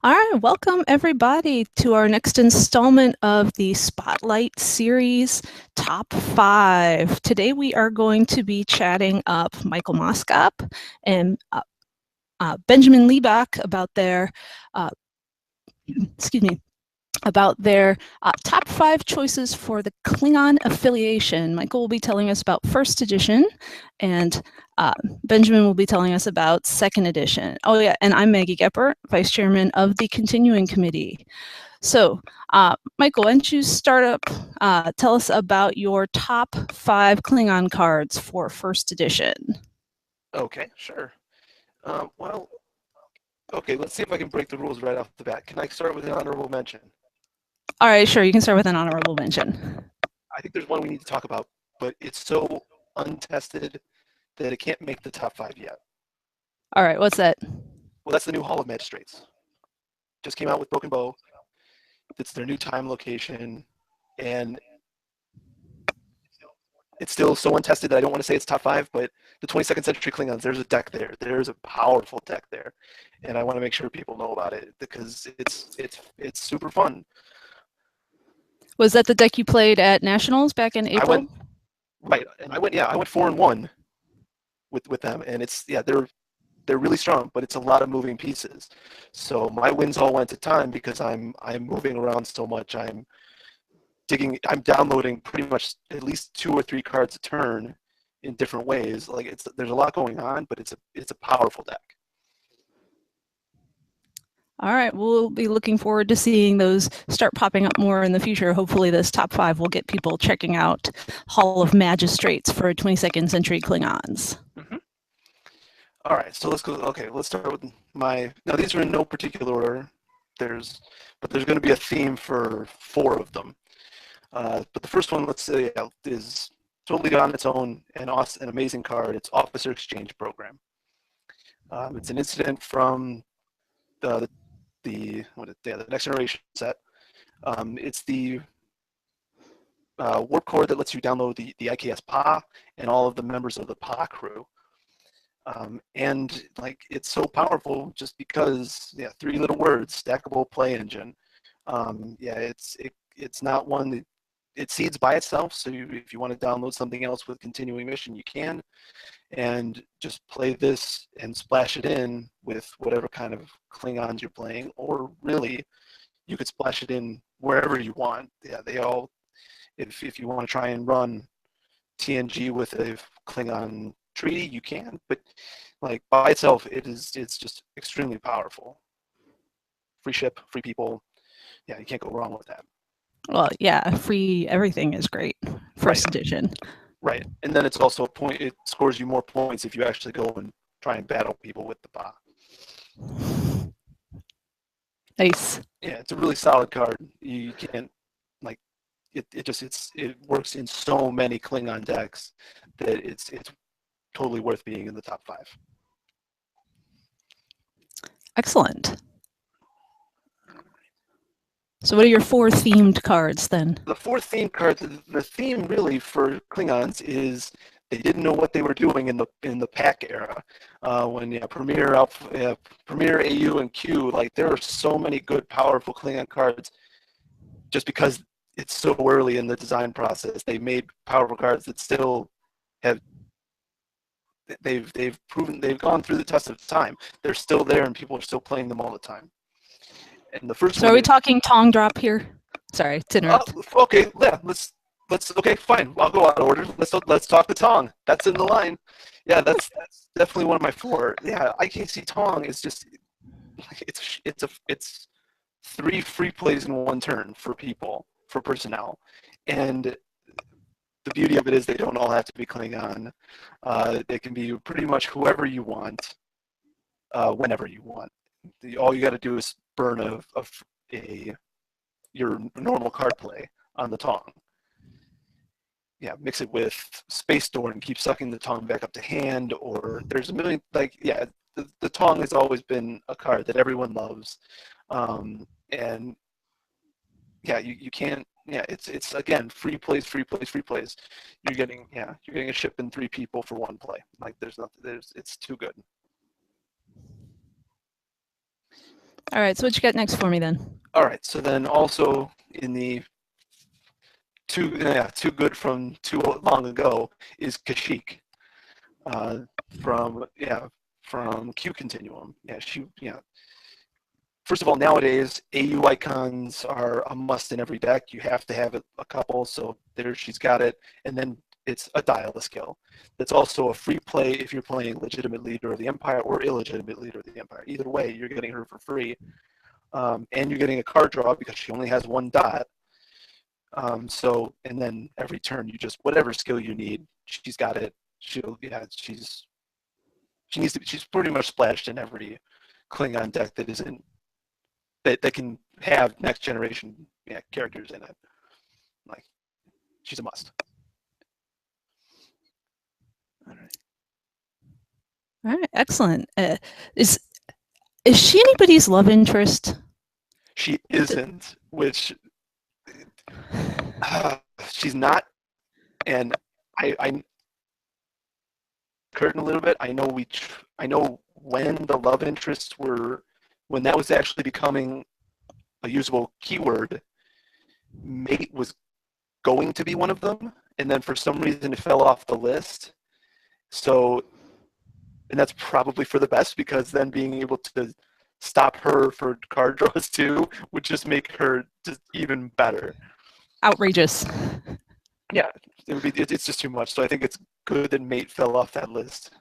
All right, welcome everybody to our next installment of the Spotlight series Top 5. Today we are going to be chatting up Michael Moskop and Benjamin Liebich about their, excuse me, about their top 5 choices for the Klingon affiliation. Michael will be telling us about first edition, and Benjamin will be telling us about second edition. Oh yeah, and I'm Maggie Geppert, Vice Chairman of the Continuing Committee. So, Michael, why don't you start up, tell us about your top 5 Klingon cards for first edition. Okay, sure. Well, okay, let's see if I can break the rules right off the bat. Can I start with an honorable mention? All right, sure, you can start with an honorable mention. I think there's one we need to talk about, but it's so untested that it can't make the top 5 yet. All right, what's that? Well, that's the new Hall of Magistrates. Just came out with Broken Bow. It's their new time location, and it's still so untested that I don't want to say it's top 5, but the 22nd century Klingons, there's a deck there. There's a powerful deck there, and I want to make sure people know about it because it's super fun. Was that the deck you played at Nationals back in April? I went 4-1 with them, and they're really strong, but it's a lot of moving pieces. So my wins all went to time because I'm moving around so much. I'm downloading pretty much at least 2 or 3 cards a turn in different ways. Like there's a lot going on, but it's a powerful deck. All right, we'll be looking forward to seeing those start popping up more in the future. Hopefully this top 5 will get people checking out Hall of Magistrates for 22nd century Klingons. Mm-hmm. All right, so let's go. Okay, let's start with now these are in no particular order. There's going to be a theme for 4 of them. But the first one, let's say, is totally on its own and an amazing card. It's Officer Exchange Program. It's an incident from the Next Generation set. It's the warp core that lets you download the IKS PA and all of the members of the PA crew. And like it's so powerful just because 3 little words: stackable play engine. It's not one that it seeds by itself. So if you want to download something else with continuing mission, you can, and just play this and splash it in with whatever kind of Klingons you're playing, or really, you could splash it in wherever you want. Yeah, they all. If you want to try and run TNG with a Klingon treaty, you can, but like by itself, it's just extremely powerful. Free ship, free people. Yeah, you can't go wrong with that. Well, yeah, free everything is great. First edition. Right, and then it's also it scores you more points if you actually go and try and battle people with the PA. Nice. Yeah, it's a really solid card. You can't like it works in so many Klingon decks that it's totally worth being in the top 5. Excellent. So what are your 4 themed cards then? The 4 themed cards, the theme really for Klingons is they didn't know what they were doing in the pack era. When Premier, AU, and Q, like there are so many good, powerful Klingon cards just because it's so early in the design process. They made powerful cards that still have they've proven they've gone through the test of time. They're still there and people are still playing them all the time. And the first So are we talking Tong drop here? Sorry to interrupt. Okay, yeah, let's okay, fine. I'll go out of order. Let's talk the Tong. That's in the line. Yeah, that's definitely one of my 4. Yeah, IKC Tong is just it's 3 free plays in 1 turn for people, for personnel. And the beauty of it is they don't all have to be Klingon. They can be pretty much whoever you want, whenever you want. All you got to do is burn your normal card play on the Tong. Yeah, mix it with Space Door and keep sucking the Tong back up to hand, or there's a million, the Tong has always been a card that everyone loves. And yeah, you can't, it's again, free plays. You're getting a ship and 3 people for 1 play. Like it's too good. All right, so what you got next for me then? All right, so then also in the too good from too long ago is Kashyyyk, from Q Continuum. First of all, nowadays AU icons are a must in every deck. You have to have a couple, so there she's got it. And then it's a dial skill. That's also a free play if you're playing legitimate leader of the Empire or illegitimate leader of the Empire. Either way, you're getting her for free. And you're getting a card draw because she only has one dot. And then every turn you just, whatever skill you need, she's got it. She's pretty much splashed in every Klingon deck that isn't, that can have next generation characters in it. Like, she's a must. All right. All right, excellent. Is she anybody's love interest? She isn't, which she's not. And I curtain a little bit. I know when the love interests were, when that was actually becoming a usable keyword, mate was going to be one of them, and then for some reason it fell off the list. So, and that's probably for the best, because then being able to stop her for card draws too would just make her just even better. Outrageous. Yeah, it's just too much. So I think it's good that mate fell off that list.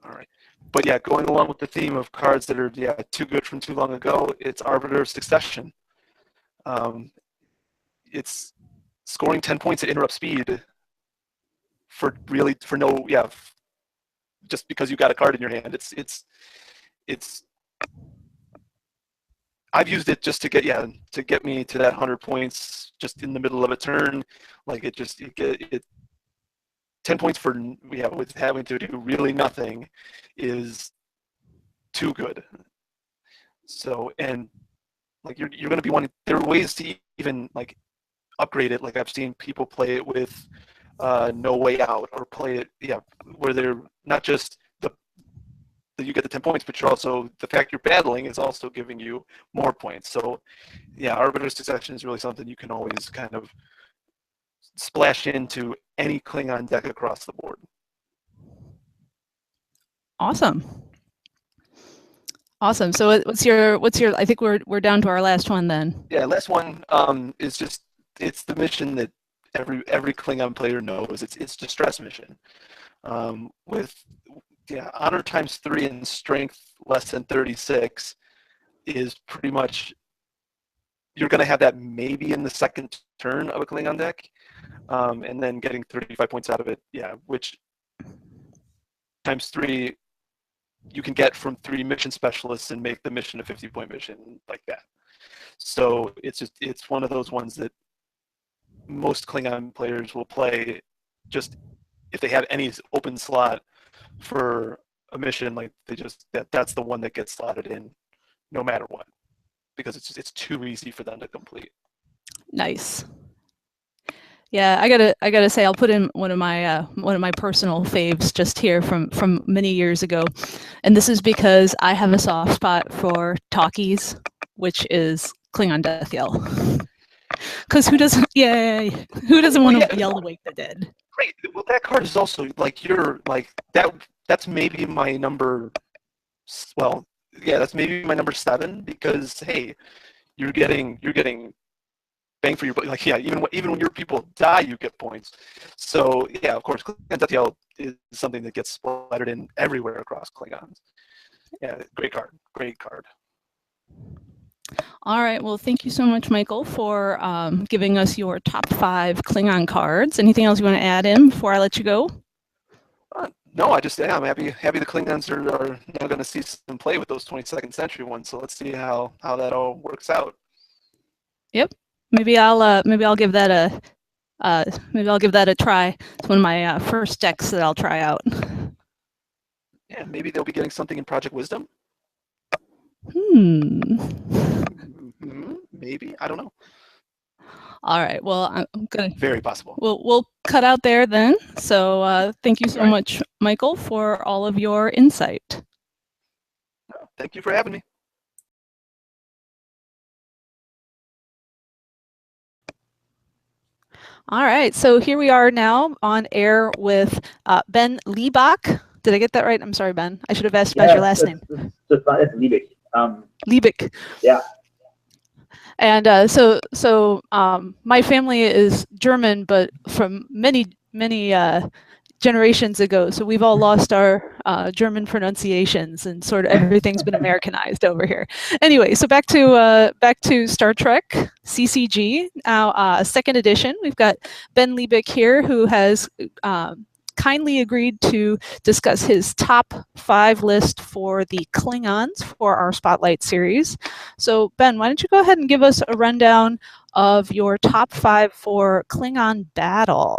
All right. But yeah, going along with the theme of cards that are too good from too long ago, it's Arbiter of Succession. It's scoring 10 points at interrupt speed for no just because you got a card in your hand. It's I've used it just to get me to that 100 points just in the middle of a turn. Like it 10 points for with having to do really nothing is too good. So, and like you're going to be wanting, there are ways to even like upgrade it. Like I've seen people play it with No Way Out, or play it where they're not just you get the 10 points, but you're also, the fact you're battling is also giving you more points. So Arbiter of Succession is really something you can always kind of splash into any Klingon deck across the board. Awesome. So what's your I think we're down to our last one then. Yeah, last one is just, it's the mission that every Klingon player knows. It's Distress Mission. With honor ×3 and strength less than 36 is pretty much, you're going to have that maybe in the second turn of a Klingon deck, and then getting 35 points out of it, which ×3 you can get from 3 mission specialists and make the mission a 50-point mission like that. So it's one of those ones that most Klingon players will play just if they have any open slot for a mission. Like that's the one that gets slotted in no matter what, because it's too easy for them to complete. Nice. Yeah, I gotta say, I'll put in one of my personal faves just here from many years ago, and this is because I have a soft spot for talkies, which is Klingon Death Yell. Because who doesn't want to yell to wake the dead? Great. Well, that card is also like that's maybe my number. Well, that's maybe my number 7, because hey, you're getting bang for your buck. Like even when your people die, you get points. So of course, Klingon Death Yell is something that gets splattered in everywhere across Klingons. Yeah, great card. All right. Well, thank you so much, Michael, for giving us your top 5 Klingon cards. Anything else you want to add in before I let you go? No, I'm happy the Klingons are now going to see some play with those 22nd century ones. So let's see how that all works out. Yep. Maybe I'll give that a try. It's one of my first decks that I'll try out. Yeah, maybe they'll be getting something in Project Wisdom. Maybe, I don't know. All right. Well, I'm gonna. Very possible. We'll cut out there then. So thank you so much, Michael, for all of your insight. Thank you for having me. All right, so here we are now on air with Ben Liebich. Did I get that right? I'm sorry, Ben. I should have asked about your last name. It's Liebich. Liebich. Yeah. And my family is German, but from many generations ago. So we've all lost our German pronunciations, and sort of everything's been Americanized over here. Anyway, so back to Star Trek CCG. Now, second edition. We've got Ben Liebich here, who has kindly agreed to discuss his top 5 list for the Klingons for our Spotlight series. So Ben, why don't you go ahead and give us a rundown of your top 5 for Klingon battle?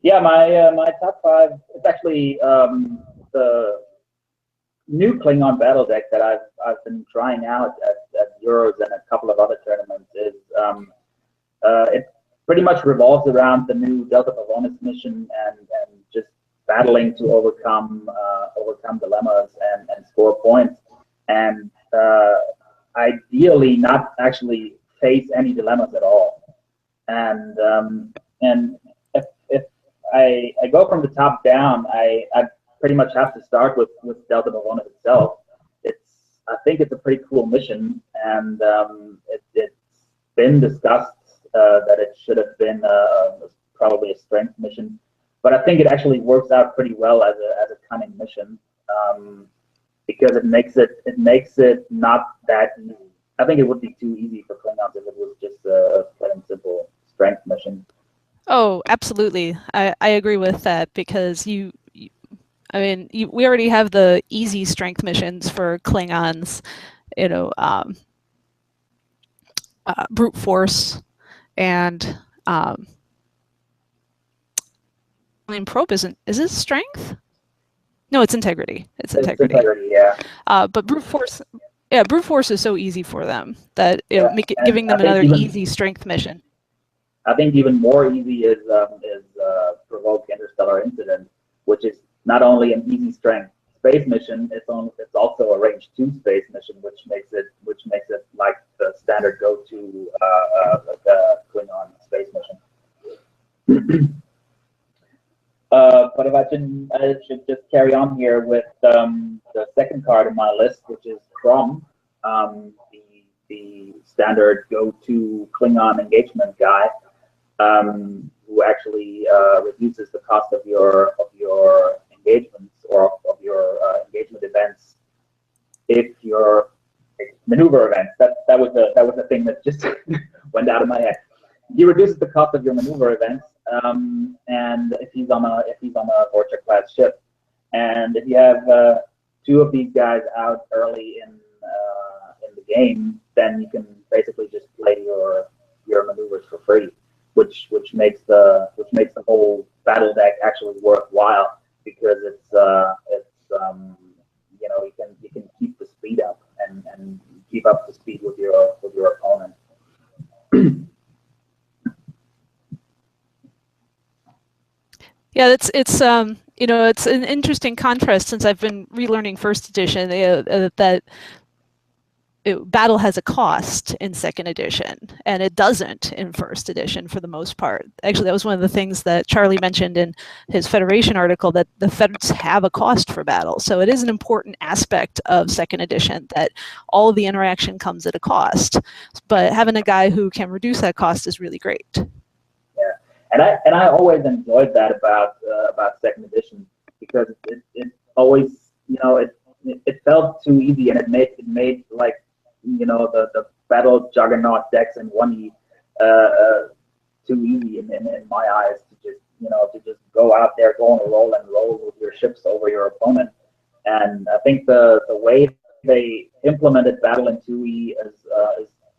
Yeah, my top 5. It's actually the new Klingon battle deck that I've been trying out at Euros and a couple of other tournaments. It pretty much revolves around the new Delta Pavonis mission and just battling to overcome dilemmas and score points, and ideally not actually face any dilemmas at all. And if I go from the top down, I pretty much have to start with Delta Pavonis itself. I think it's a pretty cool mission, and it's been discussed that it should have been probably a strength mission, but I think it actually works out pretty well as a cunning mission, because it makes it not that easy. I think it would be too easy for Klingons if it was just a plain and simple strength mission. Oh, absolutely. I agree with that, because we already have the easy strength missions for Klingons, brute force, and probe is it strength? No, it's integrity. It's integrity. Yeah. But brute force, brute force is so easy for them that giving them another easy strength mission. I think even more easy is provoke interstellar incident, which is not only an easy strength space mission, it's also a range 2 space mission, which makes it like the standard go-to Klingon space mission. But if I should just carry on here with the second card in my list, which is Crom, the standard go-to Klingon engagement guy, who actually reduces the cost of your engagements or of your engagement events if your maneuver events. That was the thing that just went out of my head. He reduces the cost of your maneuver events, and if he's on a Vorcha class ship, and if you have 2 of these guys out early in the game, then you can basically just play your maneuvers for free, which makes the whole battle deck actually worthwhile, because you can keep the speed up and keep up the speed with your opponent. Yeah, it's an interesting contrast, since I've been relearning first edition, that battle has a cost in second edition, and it doesn't in first edition for the most part. Actually, that was one of the things that Charlie mentioned in his Federation article, that the Feds have a cost for battle. So it is an important aspect of second edition that all of the interaction comes at a cost. But having a guy who can reduce that cost is really great. Yeah, and I always enjoyed that about second edition, because it always, it felt too easy, and it made like, the battle juggernaut decks in 1E too easy in my eyes to just go out there, go on a roll and roll with your ships over your opponent. And I think the way they implemented battle in 2E is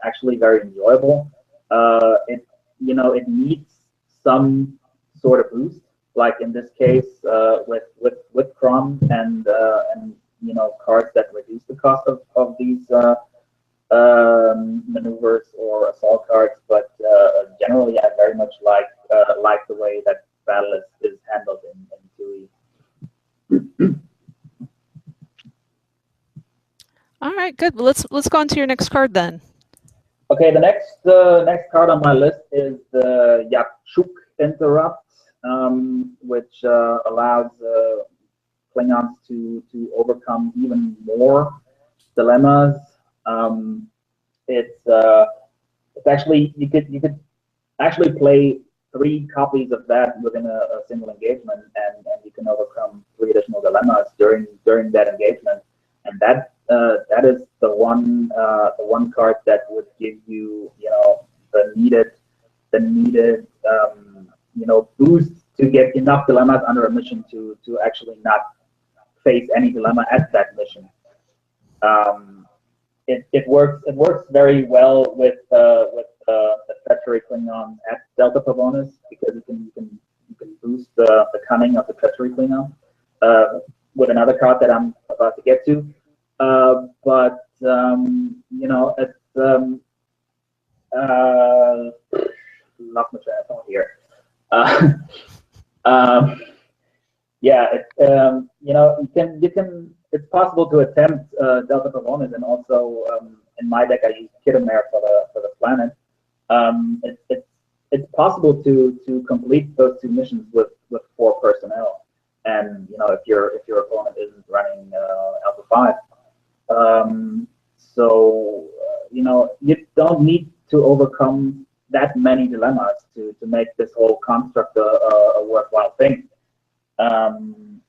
actually very enjoyable. It needs some sort of boost, like in this case with Crom and cards that reduce the cost of these maneuvers or assault cards, but generally I very much like the way that battle is handled in 2E. right, good. Well, let's go on to your next card then. Okay, the next card on my list is the Yakchuk Interrupt, which allows Klingons to overcome even more dilemmas. It's actually you could actually play 3 copies of that within a single engagement, and you can overcome 3 additional dilemmas during that engagement, and that is the one card that would give you the needed boost to get enough dilemmas under a mission to actually not face any dilemma at that mission. It works very well with the treachery Klingon at Delta Pavonis, because you can boost the cunning of the treachery Klingon with another card that I'm about to get to. But it's lost my train of thought here. Yeah, you can. It's possible to attempt Delta Pavonis, and also in my deck I use Kittimer for the planet. It's possible to complete those 2 missions with 4 personnel, and if your opponent isn't running Alpha 5. So you don't need to overcome that many dilemmas to make this whole construct a worthwhile thing. And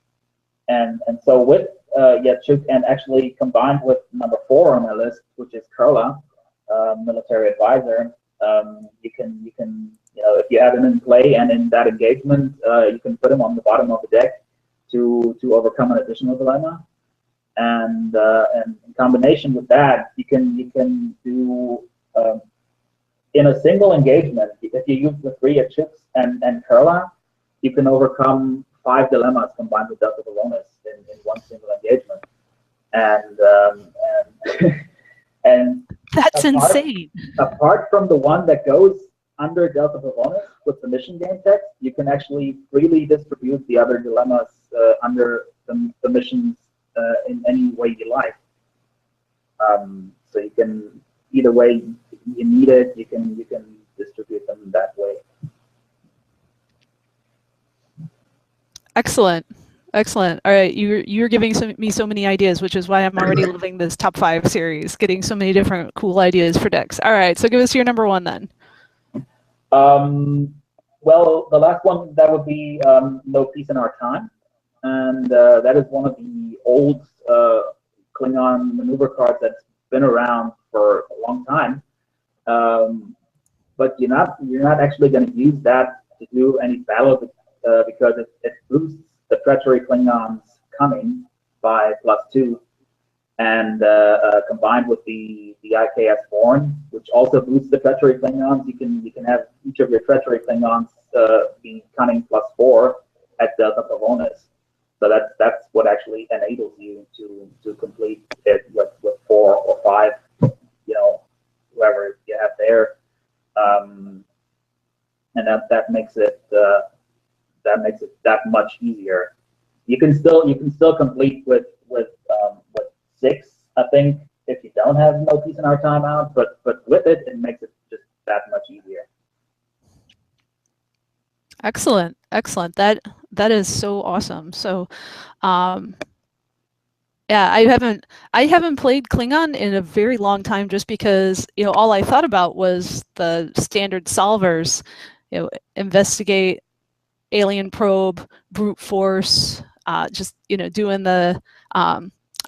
so with Yakchuk, and actually combined with number 4 on my list, which is Kurla, military advisor, you can if you have him in play and in that engagement, you can put him on the bottom of the deck to overcome an additional dilemma. And in combination with that, you can do in a single engagement, if you use the 3 Yakchuks and Kurla, you can overcome 5 dilemmas combined with Delta Pavonis in one single engagement. And and That's insane. Apart from the one that goes under Delta Pavonis with the mission game text, you can actually freely distribute the other dilemmas under the missions in any way you like. So you can, either way you need it, you can distribute them that way. Excellent. Excellent. All right, you're giving me so many ideas, which is why I'm already loving this top 5 series, getting so many different cool ideas for decks. All right, so give us your number 1 then. Well, the last one, that would be No Peace in Our Time, and that is one of the old Klingon maneuver cards that's been around for a long time. But you're not actually going to use that to do any battle because it boosts the treachery Klingons coming by +2, and combined with the IKS Born, which also boosts the treachery Klingons, you can have each of your treachery Klingons be cunning +4 at Delta Pavonis. So that's what actually enables you to complete it with 4 or 5, whoever you have there, and that makes it that much easier. You can still complete with 6, I think, if you don't have No Peace in Our Time out, but with it makes it just that much easier. Excellent. That is so awesome. So yeah, I haven't played Klingon in a very long time, just because all I thought about was the standard solvers, investigate, alien probe, brute force, just doing the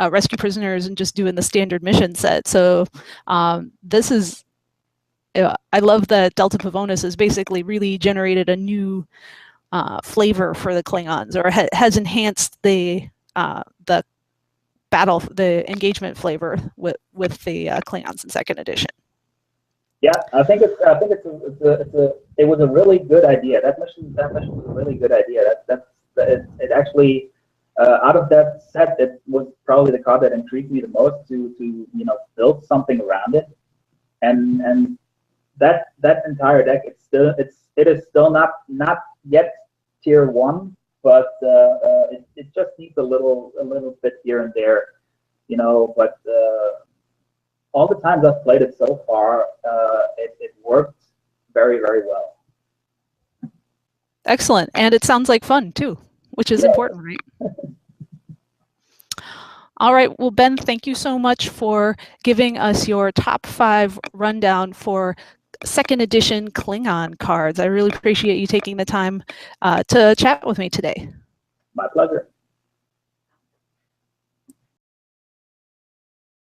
rescue prisoners and just doing the standard mission set. So this is, I love that Delta Pavonis has basically really generated a new flavor for the Klingons, or has enhanced the battle, the engagement flavor with the Klingons in 2nd edition. Yeah, I think it was a really good idea. That mission was a really good idea. It actually, out of that set, it was probably the card that intrigued me the most to build something around it, and that entire deck, it is still not yet tier 1, but it just needs a little bit here and there, but all the times I've played it so far, it worked very, very well. Excellent. And it sounds like fun too, which is important, right? All right. Well, Ben, thank you so much for giving us your top 5 rundown for 2nd edition Klingon cards. I really appreciate you taking the time to chat with me today. My pleasure.